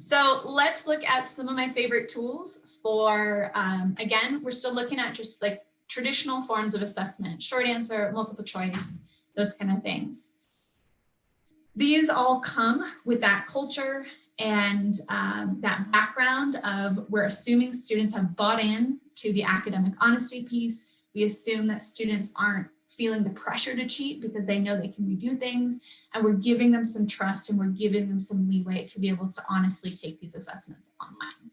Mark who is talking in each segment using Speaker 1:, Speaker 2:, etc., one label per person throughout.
Speaker 1: So let's look at some of my favorite tools for, again, we're still looking at just like traditional forms of assessment, short answer, multiple choice, those kind of things. These all come with that culture and that background of we're assuming students have bought in to the academic honesty piece. We assume that students aren't feeling the pressure to cheat because they know they can redo things, and we're giving them some trust and we're giving them some leeway to be able to honestly take these assessments online.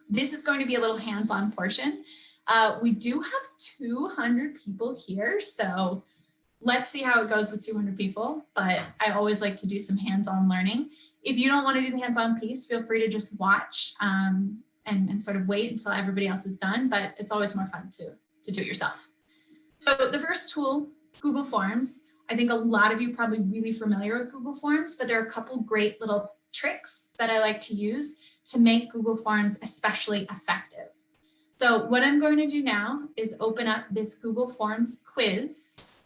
Speaker 1: This is going to be a little hands-on portion. We do have 200 people here, so let's see how it goes with 200 people, but I always like to do some hands-on learning. If you don't want to do the hands-on piece, feel free to just watch and sort of wait until everybody else is done, but it's always more fun to do it yourself. So the first tool, Google Forms. I think a lot of you are probably really familiar with Google Forms, but there are a couple great little tricks that I like to use to make Google Forms especially effective. So what I'm going to do now is open up this Google Forms quiz.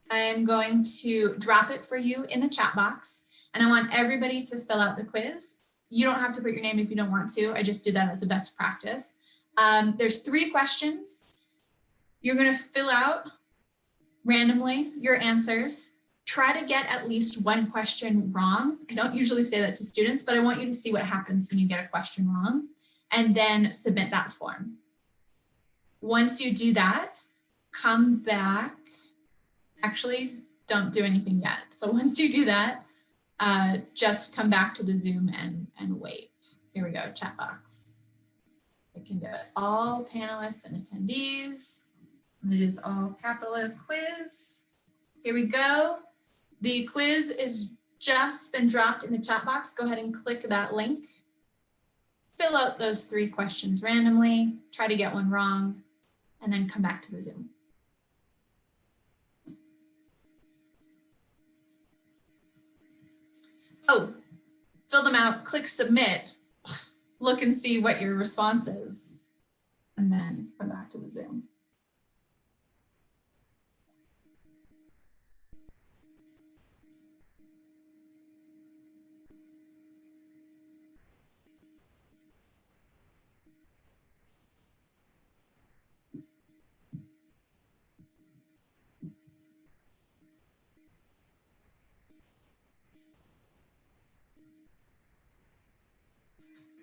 Speaker 1: I am going to drop it for you in the chat box, and I want everybody to fill out the quiz. You don't have to put your name if you don't want to. I just do that as a best practice. There's 3 questions. You're going to fill out randomly your answers. Try to get at least one question wrong. I don't usually say that to students, but I want you to see what happens when you get a question wrong, and then submit that form. Once you do that, come back. Actually, don't do anything yet. So once you do that, just come back to the Zoom and wait. Here we go, chat box. I can do it. All panelists and attendees. It is all capital quiz. Here we go. The quiz is just been dropped in the chat box. Go ahead and click that link. Fill out those 3 questions randomly. Try to get one wrong, and then come back to the Zoom. Oh, fill them out, click submit, look and see what your response is, and then come back to the Zoom.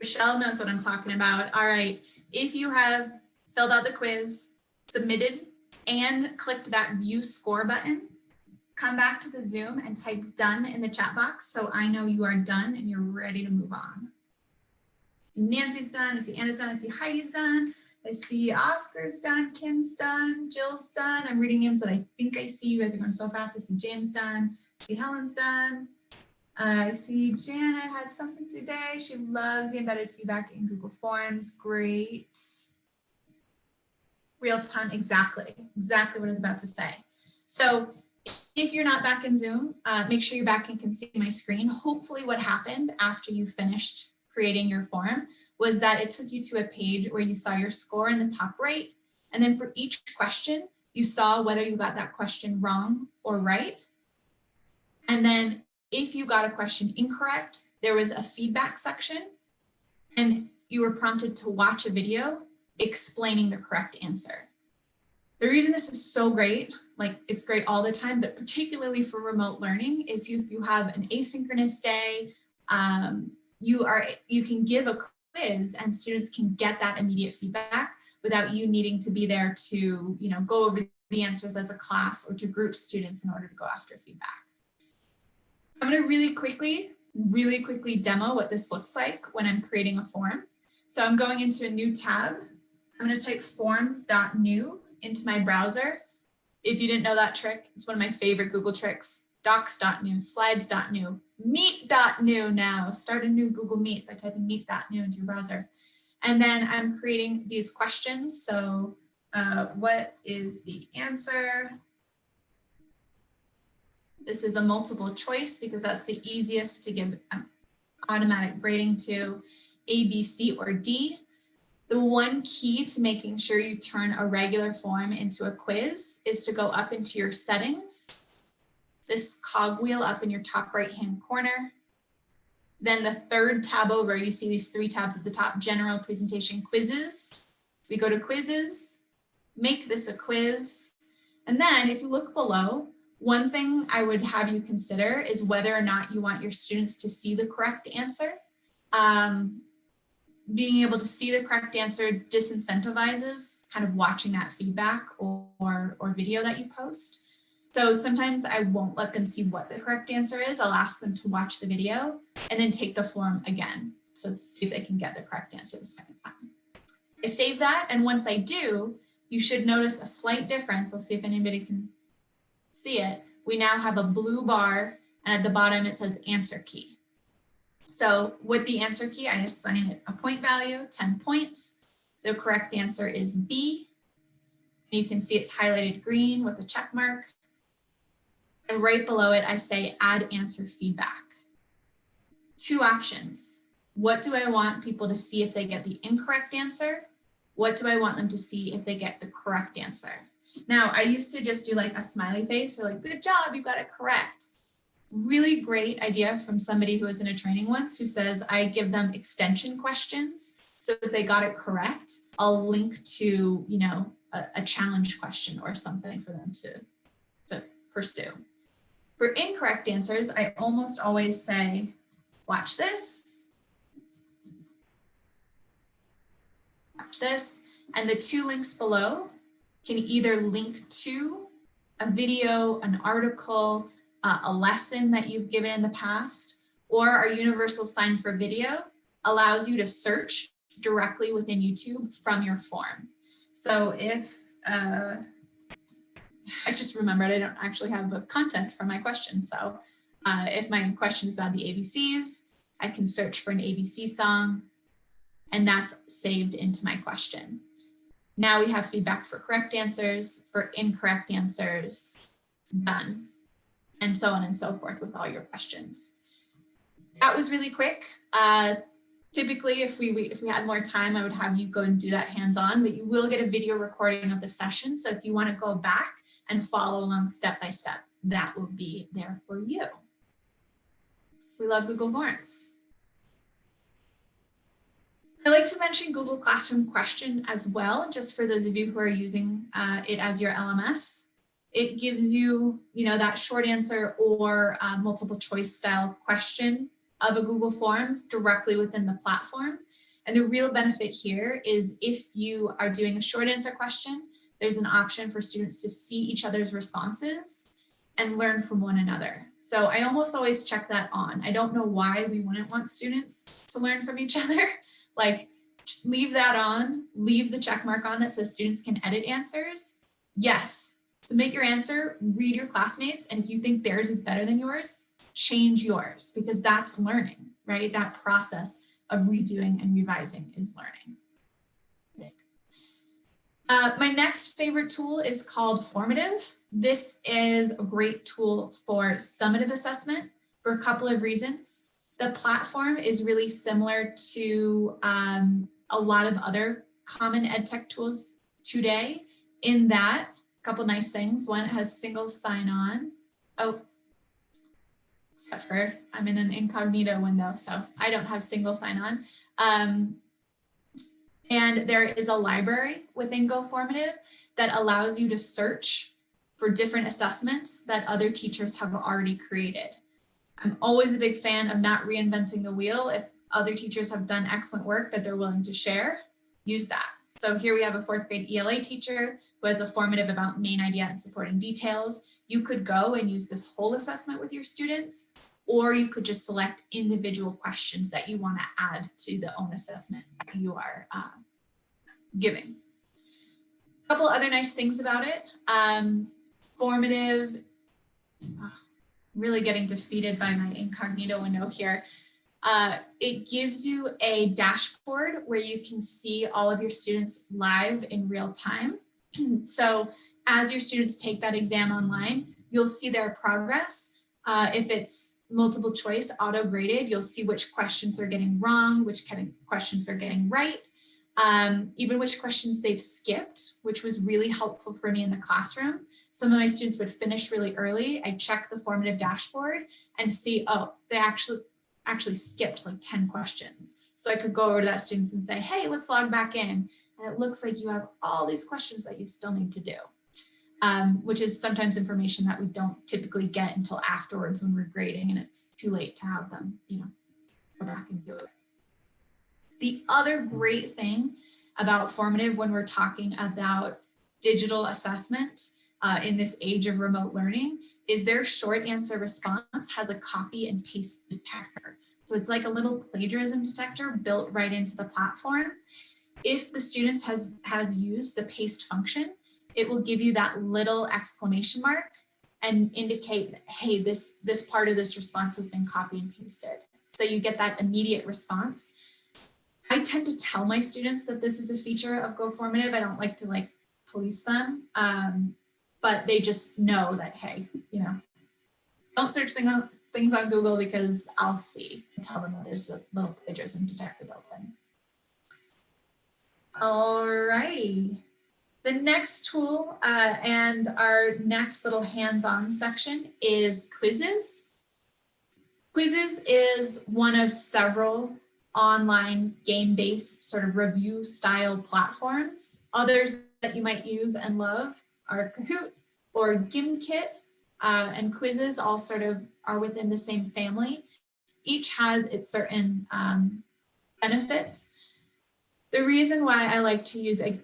Speaker 1: Michelle knows what I'm talking about. All right, if you have filled out the quiz, submitted, and clicked that view score button, come back to the Zoom and type done in the chat box so I know you are done and you're ready to move on. Nancy's done, I see Anna's done, I see Heidi's done, I see Oscar's done, Kim's done, Jill's done. I'm reading names that I think I see. You guys are going so fast. I see James done, I see Helen's done. I see Janet had something today. She loves the embedded feedback in Google Forms. Great. Real time, exactly what I was about to say. So if you're not back in Zoom, make sure you're back and can see my screen. Hopefully what happened after you finished creating your form was that it took you to a page where you saw your score in the top right. And then for each question, you saw whether you got that question wrong or right. And then if you got a question incorrect, there was a feedback section and you were prompted to watch a video explaining the correct answer. The reason this is so great, like it's great all the time, but particularly for remote learning, is if you have an asynchronous day, you can give a quiz and students can get that immediate feedback without you needing to be there to, go over the answers as a class or to group students in order to go after feedback. I'm going to really quickly demo what this looks like when I'm creating a form. So I'm going into a new tab. I'm going to type forms.new into my browser. If you didn't know that trick, it's one of my favorite Google tricks. Docs.new, slides.new, meet.new now. Start a new Google Meet by typing meet.new into your browser. And then I'm creating these questions. So what is the answer? This is a multiple choice because that's the easiest to give automatic grading to. A, B, C, or D. The one key to making sure you turn a regular form into a quiz is to go up into your settings, this cogwheel up in your top right-hand corner, Then the third tab over, you see these 3 tabs at the top, general, presentation, quizzes. We go to quizzes, make this a quiz. And then if you look below, one thing I would have you consider is whether or not you want your students to see the correct answer. Being able to see the correct answer disincentivizes kind of watching that feedback or video that you post. So sometimes I won't let them see what the correct answer is. I'll ask them to watch the video and then take the form again. So see if they can get the correct answer the second time. I save that, and once I do, you should notice a slight difference. I'll see if anybody can see it. We now have a blue bar, and at the bottom it says answer key. So with the answer key, I assign it a point value, 10 points. The correct answer is B. You can see it's highlighted green with a check mark. And right below it, I say add answer feedback. 2 options. What do I want people to see if they get the incorrect answer? What do I want them to see if they get the correct answer? Now, I used to just do like a smiley face or like, good job, you got it correct. Really great idea from somebody who was in a training once who says, I give them extension questions. So if they got it correct, I'll link to, you know, a challenge question or something for them to pursue. For incorrect answers, I almost always say, watch this, and the 2 links below can either link to a video, an article, a lesson that you've given in the past, or our universal sign for video allows you to search directly within YouTube from your form. So if, I just remembered I don't actually have the content for my question. So if my question is about the ABCs, I can search for an ABC song, and that's saved into my question. Now we have feedback for correct answers, for incorrect answers, done, and so on and so forth with all your questions. That was really quick. Typically, if we had more time, I would have you go and do that hands-on, but you will get a video recording of the session. So if you want to go back and follow along step by step, that will be there for you. We love Google Forms. I like to mention Google Classroom Question as well, just for those of you who are using it as your LMS. It gives you, that short answer or multiple choice style question of a Google form directly within the platform. And the real benefit here is if you are doing a short answer question, there's an option for students to see each other's responses and learn from one another. So I almost always check that on. I don't know why we wouldn't want students to learn from each other. Like, leave that on, leave the check mark on that says students can edit answers. Yes, submit your answer, read your classmates, and if you think theirs is better than yours, change yours, because that's learning, right? That process of redoing and revising is learning. My next favorite tool is called Formative. This is a great tool for summative assessment for a couple of reasons. The platform is really similar to a lot of other common ed tech tools today, in that a couple nice things. One, it has single sign-on. Oh, except for I'm in an incognito window, so I don't have single sign-on. And there is a library within GoFormative that allows you to search for different assessments that other teachers have already created. I'm always a big fan of not reinventing the wheel. If other teachers have done excellent work that they're willing to share, use that. So here we have a 4th grade ELA teacher who has a formative about main idea and supporting details. You could go and use this whole assessment with your students, or you could just select individual questions that you want to add to the own assessment that you are giving. A couple other nice things about it. Formative, really getting defeated by my incognito window here. It gives you a dashboard where you can see all of your students live in real time. So as your students take that exam online, you'll see their progress. If it's multiple choice auto graded, you'll see which questions they're getting wrong, which kind of questions they're getting right, even which questions they've skipped, which was really helpful for me in the classroom. Some of my students would finish really early. I check the formative dashboard and see, oh, they actually actually skipped like 10 questions. So I could go over to that student and say, hey, let's log back in. And it looks like you have all these questions that you still need to do, which is sometimes information that we don't typically get until afterwards when we're grading and it's too late to have them, go back and do it. The other great thing about Formative when we're talking about digital assessment in this age of remote learning is their short answer response has a copy and paste detector. So it's like a little plagiarism detector built right into the platform. If the students has used the paste function, it will give you that little exclamation mark and indicate, hey, this part of this response has been copied and pasted. So you get that immediate response. I tend to tell my students that this is a feature of Go Formative. I don't like to police them, but they just know that, hey, don't search things on Google because I'll see and tell them that there's a little plagiarism detector built in. All right. The next tool and our next little hands-on section is quizzes. Quizzes is one of several online game-based sort of review style platforms. Others that you might use and love are Kahoot or Gimkit, and quizzes all sort of are within the same family. Each has its certain benefits. The reason why I like to use a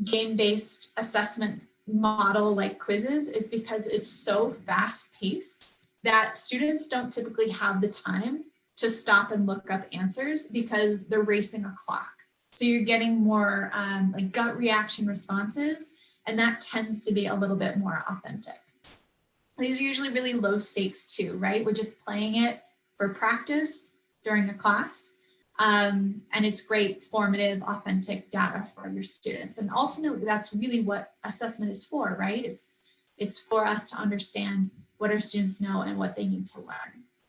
Speaker 1: game-based assessment model like quizzes is because it's so fast-paced that students don't typically have the time to stop and look up answers because they're racing a clock. So you're getting more like gut reaction responses, and that tends to be a little bit more authentic. These are usually really low stakes too, right? We're just playing it for practice during a class. And it's great, formative, authentic data for your students. And ultimately, that's really what assessment is for, right? It's for us to understand what our students know and what they need to learn.